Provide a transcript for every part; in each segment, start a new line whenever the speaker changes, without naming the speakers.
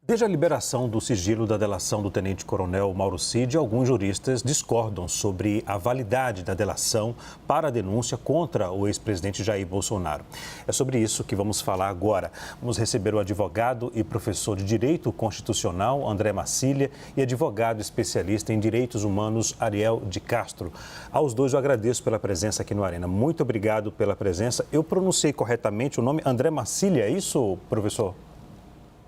Desde a liberação do sigilo da delação do tenente-coronel Mauro Cid, alguns juristas discordam sobre a validade da delação para a denúncia contra o ex-presidente Jair Bolsonaro. É sobre isso que vamos falar agora. Vamos receber o advogado e professor de Direito Constitucional, André Marcília, e advogado especialista em Direitos Humanos, Ariel de Castro. Aos dois eu agradeço pela presença aqui no Arena. Muito obrigado pela presença. Eu pronunciei corretamente o nome André Marcília, é isso, professor?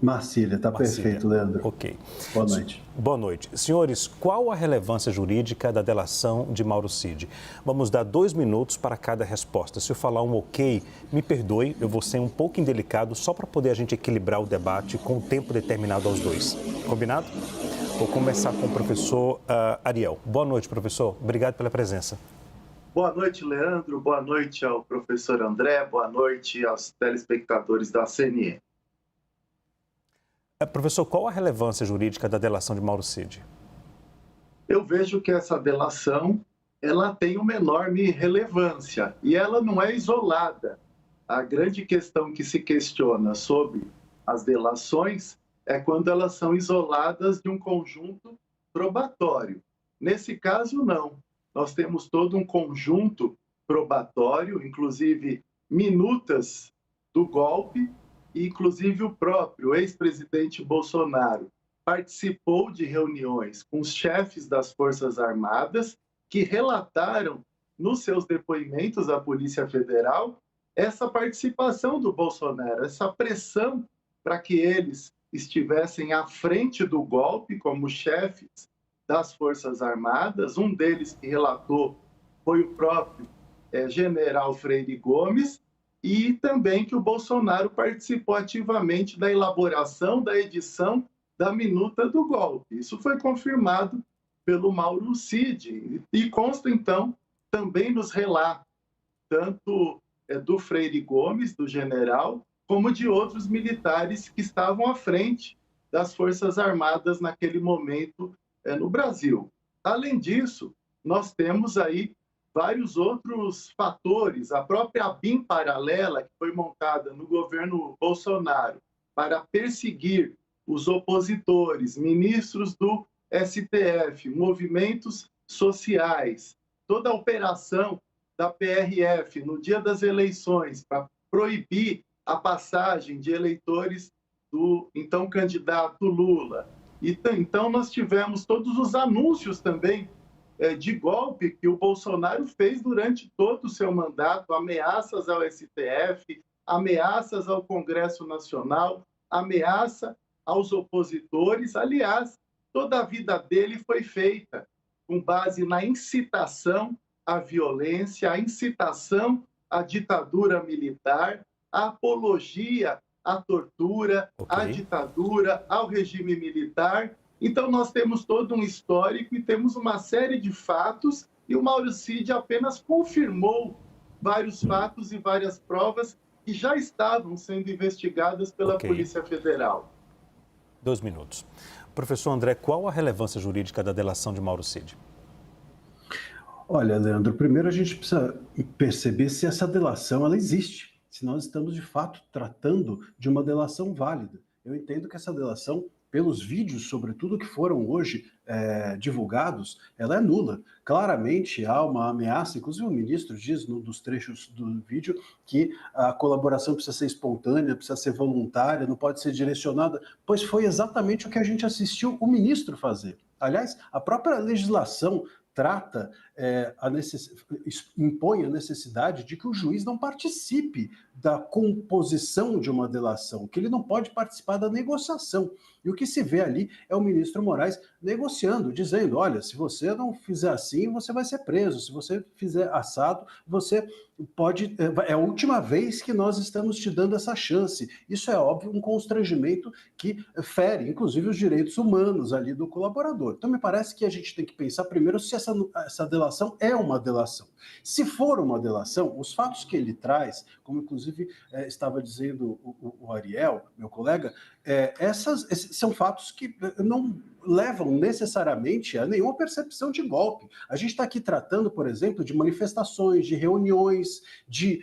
Marcília, está perfeito, Leandro.
Ok.
Boa noite.
Boa noite. Senhores, qual a relevância jurídica da delação de Mauro Cid? Vamos dar 2 minutos para cada resposta. Se eu falar um ok, me perdoe, eu vou ser um pouco indelicado só para poder a gente equilibrar o debate com o tempo determinado aos dois. Combinado? Vou começar com o professor Ariel. Boa noite, professor. Obrigado pela presença.
Boa noite, Leandro. Boa noite ao professor André. Boa noite aos telespectadores da CNN.
Professor, qual a relevância jurídica da delação de Mauro Cid?
Eu vejo que essa delação ela tem uma enorme relevância e ela não é isolada. A grande questão que se questiona sobre as delações é quando elas são isoladas de um conjunto probatório. Nesse caso, não. Nós temos todo um conjunto probatório, inclusive minutas do golpe. Inclusive, o próprio ex-presidente Bolsonaro participou de reuniões com os chefes das Forças Armadas que relataram nos seus depoimentos à Polícia Federal essa participação do Bolsonaro, essa pressão para que eles estivessem à frente do golpe como chefes das Forças Armadas. Um deles que relatou foi o próprio general Freire Gomes, e também que o Bolsonaro participou ativamente da elaboração, da edição da minuta do golpe. Isso foi confirmado pelo Mauro Cid e consta, então, também nos relatos, tanto do Freire Gomes, do general, como de outros militares que estavam à frente das Forças Armadas naquele momento no Brasil. Além disso, nós temos aí vários outros fatores, a própria BIM paralela que foi montada no governo Bolsonaro para perseguir os opositores, ministros do STF, movimentos sociais, toda a operação da PRF no dia das eleições para proibir a passagem de eleitores do então candidato Lula. Então nós tivemos todos os anúncios também de golpe que o Bolsonaro fez durante todo o seu mandato, ameaças ao STF, ameaças ao Congresso Nacional, ameaça aos opositores. Aliás, toda a vida dele foi feita com base na incitação à violência, a incitação à ditadura militar, a apologia à tortura, à ditadura, ao regime militar. Então, nós temos todo um histórico e temos uma série de fatos e o Mauro Cid apenas confirmou vários fatos e várias provas que já estavam sendo investigadas pela Polícia Federal.
2 minutos. Professor André, qual a relevância jurídica da delação de Mauro Cid?
Olha, Leandro, primeiro a gente precisa perceber se essa delação ela existe, se nós estamos de fato tratando de uma delação válida. Eu entendo que essa delação, pelos vídeos, sobretudo, que foram hoje divulgados, ela é nula. Claramente há uma ameaça, inclusive o ministro diz num dos trechos do vídeo que a colaboração precisa ser espontânea, precisa ser voluntária, não pode ser direcionada, pois foi exatamente o que a gente assistiu o ministro fazer. Aliás, a própria legislação trata, impõe a necessidade de que o juiz não participe da composição de uma delação, que ele não pode participar da negociação. E o que se vê ali é o ministro Moraes negociando, dizendo, olha, se você não fizer assim, você vai ser preso, se você fizer assado, você pode... É a última vez que nós estamos te dando essa chance. Isso é óbvio, um constrangimento que fere, inclusive, os direitos humanos ali do colaborador. Então, me parece que a gente tem que pensar primeiro se essa delação é uma delação. Se for uma delação, os fatos que ele traz, como inclusive estava dizendo o Ariel, meu colega, esses são fatos que levam necessariamente a nenhuma percepção de golpe. A gente está aqui tratando, por exemplo, de manifestações, de reuniões, de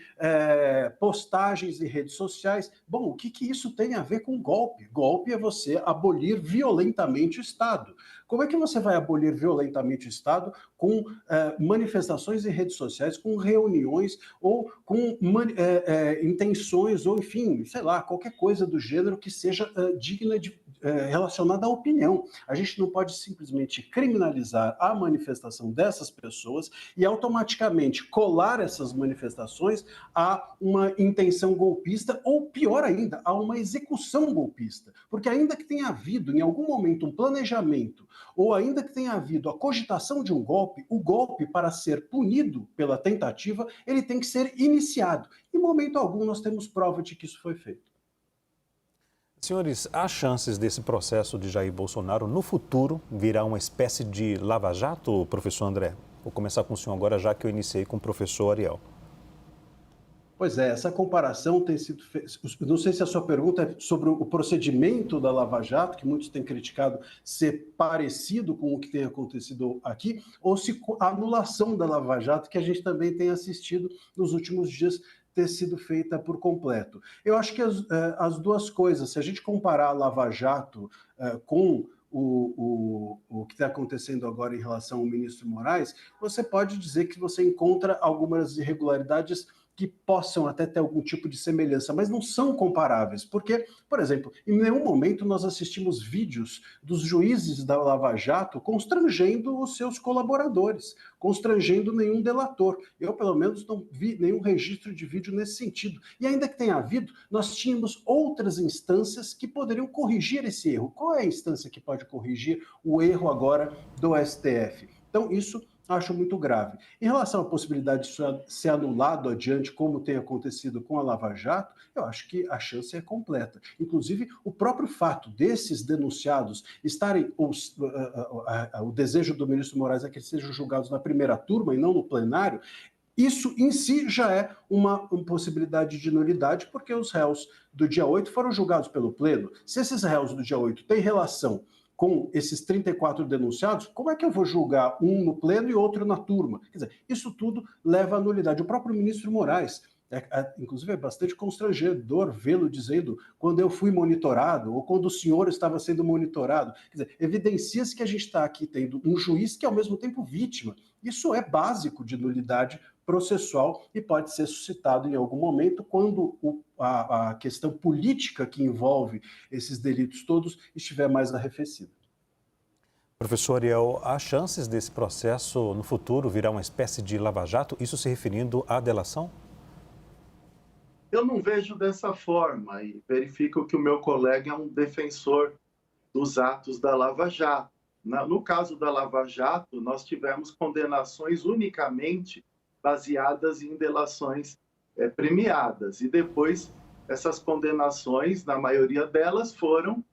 postagens em redes sociais. Bom, o que isso tem a ver com golpe? Golpe é você abolir violentamente o Estado. Como é que você vai abolir violentamente o Estado com manifestações em redes sociais, com reuniões ou com intenções, ou enfim, sei lá, qualquer coisa do gênero que seja digna de relacionada à opinião? A gente não pode simplesmente criminalizar a manifestação dessas pessoas e automaticamente colar essas manifestações a uma intenção golpista ou, pior ainda, a uma execução golpista. Porque ainda que tenha havido, em algum momento, um planejamento ou ainda que tenha havido a cogitação de um golpe, o golpe, para ser punido pela tentativa, ele tem que ser iniciado. Em momento algum, nós temos prova de que isso foi feito.
Senhores, há chances desse processo de Jair Bolsonaro no futuro virar uma espécie de lava-jato, professor André? Vou começar com o senhor agora, já que eu iniciei com o professor Ariel.
Pois é, essa comparação tem sido feita. Não sei se a sua pergunta é sobre o procedimento da Lava Jato, que muitos têm criticado ser parecido com o que tem acontecido aqui, ou se a anulação da Lava Jato, que a gente também tem assistido nos últimos dias, ter sido feita por completo. Eu acho que as duas coisas, se a gente comparar a Lava Jato com o que está acontecendo agora em relação ao ministro Moraes, você pode dizer que você encontra algumas irregularidades que possam até ter algum tipo de semelhança, mas não são comparáveis, porque, por exemplo, em nenhum momento nós assistimos vídeos dos juízes da Lava Jato constrangendo os seus colaboradores, constrangendo nenhum delator. Eu, pelo menos, não vi nenhum registro de vídeo nesse sentido. E ainda que tenha havido, nós tínhamos outras instâncias que poderiam corrigir esse erro. Qual é a instância que pode corrigir o erro agora do STF? Então, isso acho muito grave. Em relação à possibilidade de ser anulado adiante, como tem acontecido com a Lava Jato, eu acho que a chance é completa. Inclusive, o próprio fato desses denunciados estarem, o desejo do ministro Moraes é que eles sejam julgados na primeira turma e não no plenário, isso em si já é uma possibilidade de nulidade, porque os réus do dia 8 foram julgados pelo pleno. Se esses réus do dia 8 têm relação com esses 34 denunciados, como é que eu vou julgar um no pleno e outro na turma? Quer dizer, isso tudo leva à nulidade. O próprio ministro Moraes, inclusive é bastante constrangedor vê-lo dizendo quando eu fui monitorado ou quando o senhor estava sendo monitorado. Quer dizer, evidencia-se que a gente está aqui tendo um juiz que é ao mesmo tempo vítima. Isso é básico de nulidade processual e pode ser suscitado em algum momento quando a questão política que envolve esses delitos todos estiver mais arrefecida.
Professor Ariel, há chances desse processo no futuro virar uma espécie de lava-jato, isso se referindo à delação?
Eu não vejo dessa forma e verifico que o meu colega é um defensor dos atos da Lava Jato. No caso da Lava Jato, nós tivemos condenações unicamente baseadas em delações premiadas. E depois, essas condenações, na maioria delas, foram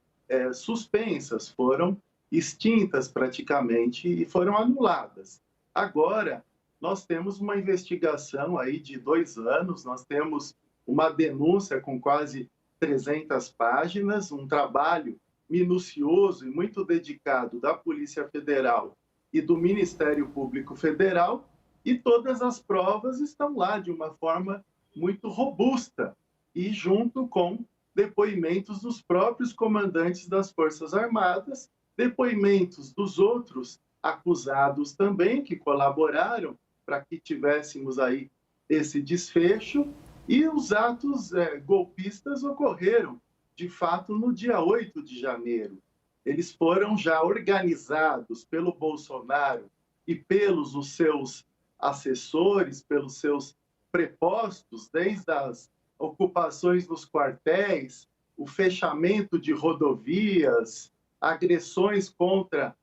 suspensas, foram extintas praticamente e foram anuladas. Agora, nós temos uma investigação aí de 2 anos, nós temos uma denúncia com quase 300 páginas, um trabalho minucioso e muito dedicado da Polícia Federal e do Ministério Público Federal, e todas as provas estão lá de uma forma muito robusta e junto com depoimentos dos próprios comandantes das Forças Armadas, depoimentos dos outros acusados também que colaboraram para que tivéssemos aí esse desfecho, e os atos golpistas ocorreram de fato no dia 8 de janeiro. Eles foram já organizados pelo Bolsonaro e pelos os seus assessores, pelos seus prepostos, desde as ocupações nos quartéis, o fechamento de rodovias, agressões contra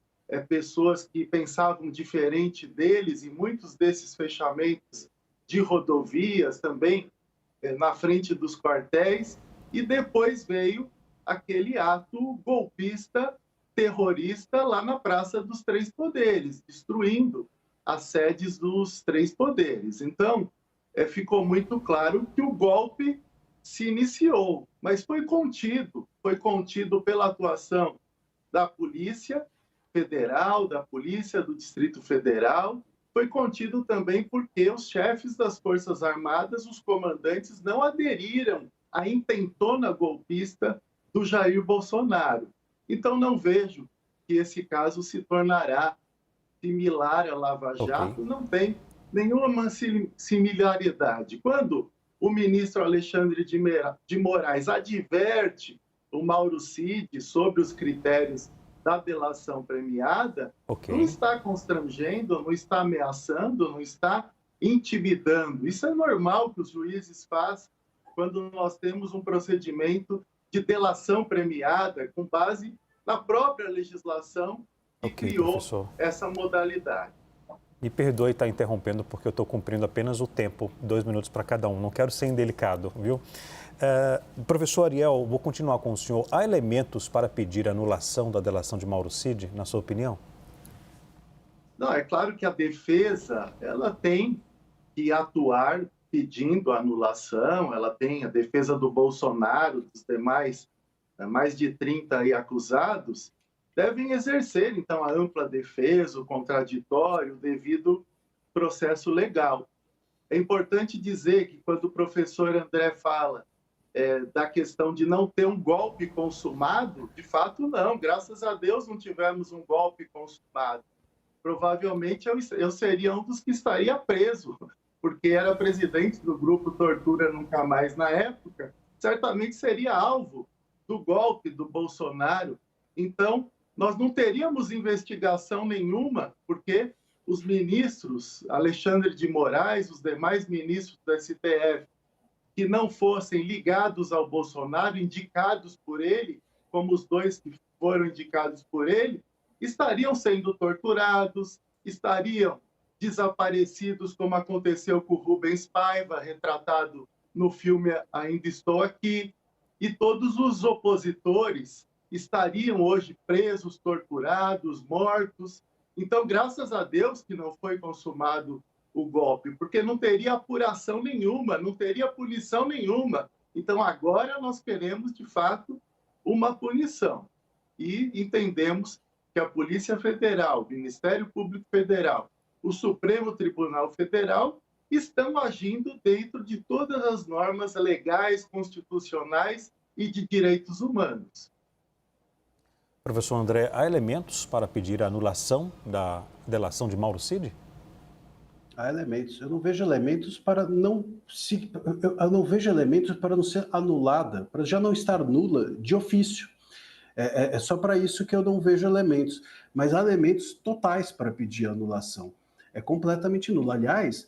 pessoas que pensavam diferente deles, e muitos desses fechamentos de rodovias também na frente dos quartéis, e depois veio aquele ato golpista, terrorista, lá na Praça dos Três Poderes, destruindo as sedes dos 3 poderes. Então, ficou muito claro que o golpe se iniciou, mas foi contido pela atuação da polícia Federal, da Polícia do Distrito Federal, foi contido também porque os chefes das Forças Armadas, os comandantes, não aderiram à intentona golpista do Jair Bolsonaro. Então, não vejo que esse caso se tornará similar à Lava Jato, não tem nenhuma similaridade. Quando o ministro Alexandre de Moraes adverte o Mauro Cid sobre os critérios da delação premiada, não está constrangendo, não está ameaçando, não está intimidando. Isso é normal que os juízes façam quando nós temos um procedimento de delação premiada com base na própria legislação que criou essa modalidade.
Me perdoe estar interrompendo, porque eu estou cumprindo apenas o tempo, 2 minutos para cada um. Não quero ser indelicado, viu? Professor Ariel, vou continuar com o senhor. Há elementos para pedir anulação da delação de Mauro Cid, na sua opinião?
Não, é claro que a defesa ela tem que atuar pedindo anulação, ela tem a defesa do Bolsonaro, dos demais, mais de 30 aí acusados, devem exercer, então, a ampla defesa, o contraditório, o devido processo legal. É importante dizer que, quando o professor André fala da questão de não ter um golpe consumado, de fato, não. Graças a Deus não tivemos um golpe consumado. Provavelmente eu seria um dos que estaria preso, porque era presidente do grupo Tortura Nunca Mais na época, certamente seria alvo do golpe do Bolsonaro. Então, nós não teríamos investigação nenhuma, porque os ministros, Alexandre de Moraes, os demais ministros do STF, que não fossem ligados ao Bolsonaro, indicados por ele, como os 2 que foram indicados por ele, estariam sendo torturados, estariam desaparecidos, como aconteceu com o Rubens Paiva, retratado no filme Ainda Estou Aqui, e todos os opositores estariam hoje presos, torturados, mortos. Então, graças a Deus que não foi consumado o golpe, porque não teria apuração nenhuma, não teria punição nenhuma. Então, agora nós queremos, de fato, uma punição. E entendemos que a Polícia Federal, o Ministério Público Federal, o Supremo Tribunal Federal estão agindo dentro de todas as normas legais, constitucionais e de direitos humanos.
Professor André, há elementos para pedir a anulação da delação de Mauro Cid?
Há elementos. Eu não vejo elementos para não ser anulada, para já não estar nula de ofício. É só para isso que eu não vejo elementos. Mas há elementos totais para pedir anulação. É completamente nulo. Aliás,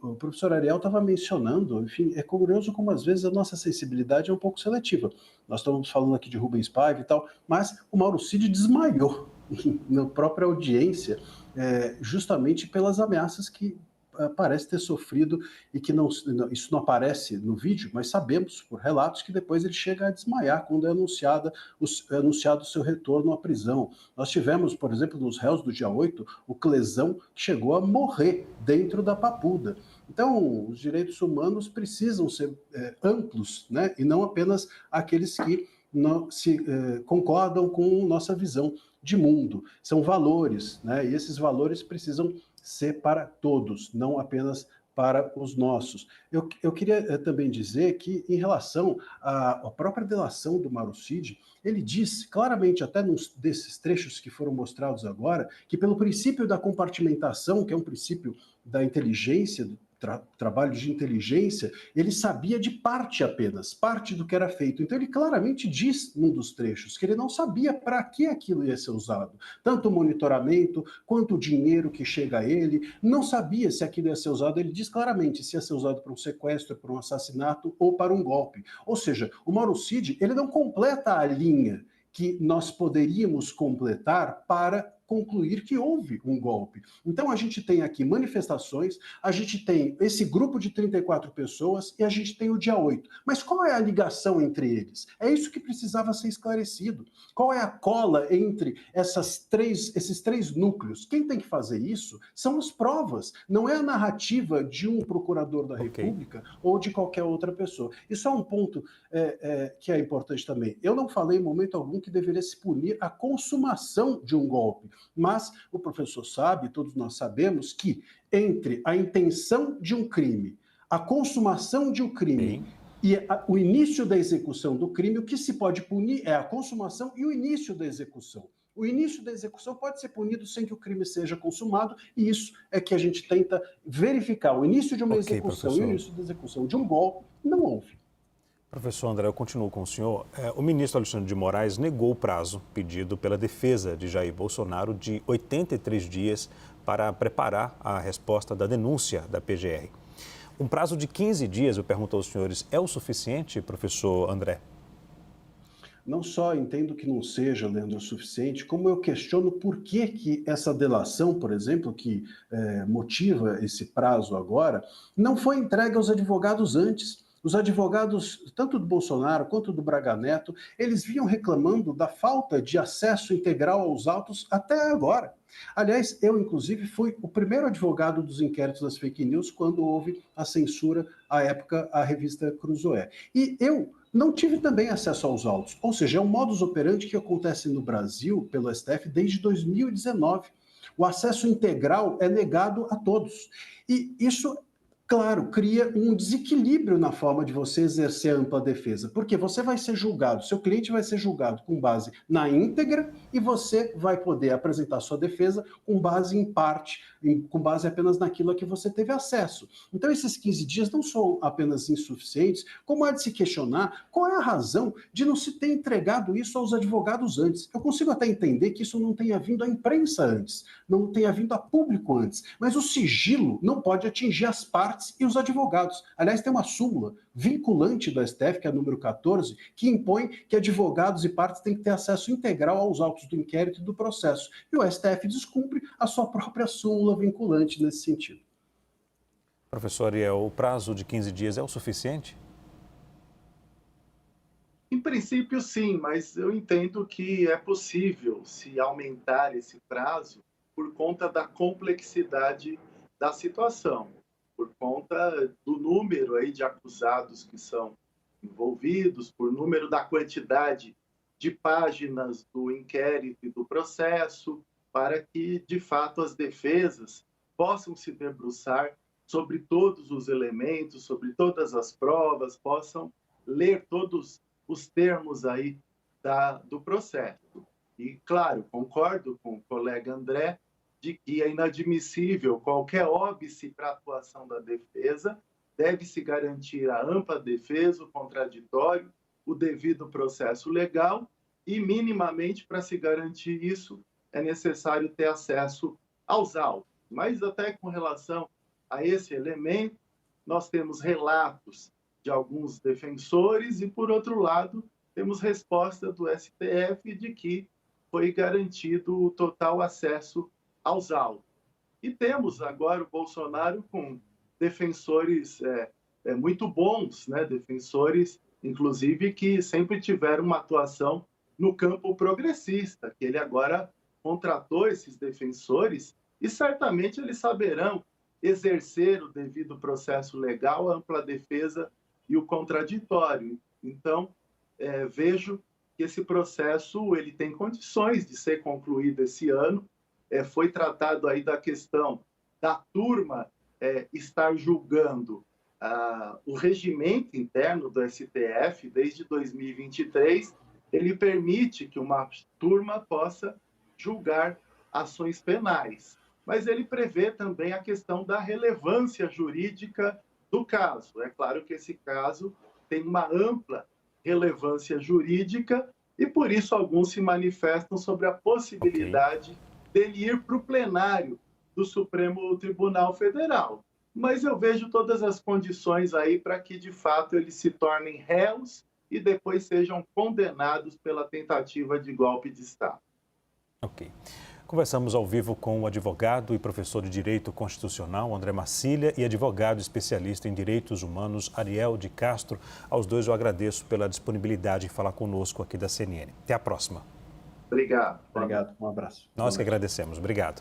o professor Ariel estava mencionando, enfim, é curioso como às vezes a nossa sensibilidade é um pouco seletiva. Nós estamos falando aqui de Rubens Paiva e tal, mas o Mauro Cid desmaiou na própria audiência, justamente pelas ameaças que parece ter sofrido e que isso não aparece no vídeo, mas sabemos por relatos que depois ele chega a desmaiar quando é anunciado o seu retorno à prisão. Nós tivemos, por exemplo, nos réus do dia 8, o Clesão que chegou a morrer dentro da Papuda. Então, os direitos humanos precisam ser amplos, né? E não apenas aqueles que não concordam com nossa visão de mundo. São valores, né? E esses valores precisam ser para todos, não apenas para os nossos. Eu queria também dizer que, em relação à própria delação do Mauro Cid, ele diz claramente, até desses trechos que foram mostrados agora, que pelo princípio da compartimentação, que é um princípio da inteligência, do trabalho de inteligência, ele sabia de parte apenas, parte do que era feito. Então ele claramente diz num dos trechos que ele não sabia para que aquilo ia ser usado. Tanto o monitoramento, quanto o dinheiro que chega a ele, não sabia se aquilo ia ser usado. Ele diz claramente se ia ser usado para um sequestro, para um assassinato ou para um golpe. Ou seja, o Mauro Cid, ele não completa a linha que nós poderíamos completar para concluir que houve um golpe. Então, a gente tem aqui manifestações, a gente tem esse grupo de 34 pessoas e a gente tem o dia 8. Mas qual é a ligação entre eles? É isso que precisava ser esclarecido. Qual é a cola entre esses três núcleos? Quem tem que fazer isso são as provas, não é a narrativa de um procurador da República ou de qualquer outra pessoa. Isso é um ponto que é importante também. Eu não falei em momento algum que deveria se punir a consumação de um golpe, mas o professor sabe, todos nós sabemos, que entre a intenção de um crime, a consumação de um crime e o início da execução do crime, o que se pode punir é a consumação e o início da execução. O início da execução pode ser punido sem que o crime seja consumado, e isso é que a gente tenta verificar. O início de uma execução e o início da execução de um golpe não houve.
Professor André, eu continuo com o senhor. O ministro Alexandre de Moraes negou o prazo pedido pela defesa de Jair Bolsonaro de 83 dias para preparar a resposta da denúncia da PGR. Um prazo de 15 dias, eu pergunto aos senhores, é o suficiente, professor André?
Não só entendo que não seja, Leandro, o suficiente, como eu questiono por que essa delação, por exemplo, que motiva esse prazo agora, não foi entregue aos advogados antes. Os advogados, tanto do Bolsonaro quanto do Braga Neto, eles vinham reclamando da falta de acesso integral aos autos até agora. Aliás, eu, inclusive, fui o primeiro advogado dos inquéritos das fake news quando houve a censura, à época, à revista Cruzoé. E eu não tive também acesso aos autos. Ou seja, é um modus operandi que acontece no Brasil, pelo STF, desde 2019. O acesso integral é negado a todos. E isso, claro, cria um desequilíbrio na forma de você exercer a ampla defesa, porque você vai ser julgado, seu cliente vai ser julgado com base na íntegra e você vai poder apresentar sua defesa com base em parte, com base apenas naquilo a que você teve acesso. Então, esses 15 dias não são apenas insuficientes, como há de se questionar qual é a razão de não se ter entregado isso aos advogados antes. Eu consigo até entender que isso não tenha vindo à imprensa antes, não tenha vindo a público antes, mas o sigilo não pode atingir as partes e os advogados. Aliás, tem uma súmula vinculante do STF, que é a número 14, que impõe que advogados e partes têm que ter acesso integral aos autos do inquérito e do processo. E o STF descumpre a sua própria súmula vinculante nesse sentido.
Professor Ariel, o prazo de 15 dias é o suficiente?
Em princípio, sim, mas eu entendo que é possível se aumentar esse prazo por conta da complexidade da situação, por conta do número aí de acusados que são envolvidos, por número da quantidade de páginas do inquérito e do processo, para que, de fato, as defesas possam se debruçar sobre todos os elementos, sobre todas as provas, possam ler todos os termos aí do processo. E, claro, concordo com o colega André de que é inadmissível qualquer óbice para a atuação da defesa, deve-se garantir a ampla defesa, o contraditório, o devido processo legal e, minimamente, para se garantir isso, é necessário ter acesso aos autos. Mas até com relação a esse elemento, nós temos relatos de alguns defensores e, por outro lado, temos resposta do STF de que foi garantido o total acesso aos autos. E temos agora o Bolsonaro com defensores muito bons, né? Defensores, inclusive, que sempre tiveram uma atuação no campo progressista, que ele agora contratou esses defensores e certamente eles saberão exercer o devido processo legal, a ampla defesa e o contraditório. Então, vejo que esse processo ele tem condições de ser concluído esse ano. Foi tratado aí da questão da turma estar julgando o regimento interno do STF desde 2023. Ele permite que uma turma possa julgar ações penais, mas ele prevê também a questão da relevância jurídica do caso. É claro que esse caso tem uma ampla relevância jurídica e, por isso, alguns se manifestam sobre a possibilidade dele ir para o plenário do Supremo Tribunal Federal. Mas eu vejo todas as condições aí para que, de fato, eles se tornem réus e depois sejam condenados pela tentativa de golpe de Estado.
Ok. Conversamos ao vivo com o advogado e professor de Direito Constitucional, André Marcília, e advogado especialista em Direitos Humanos, Ariel de Castro. Aos dois eu agradeço pela disponibilidade em falar conosco aqui da CNN. Até a próxima.
Obrigado.
Obrigado, um abraço.
Nós que agradecemos. Obrigado.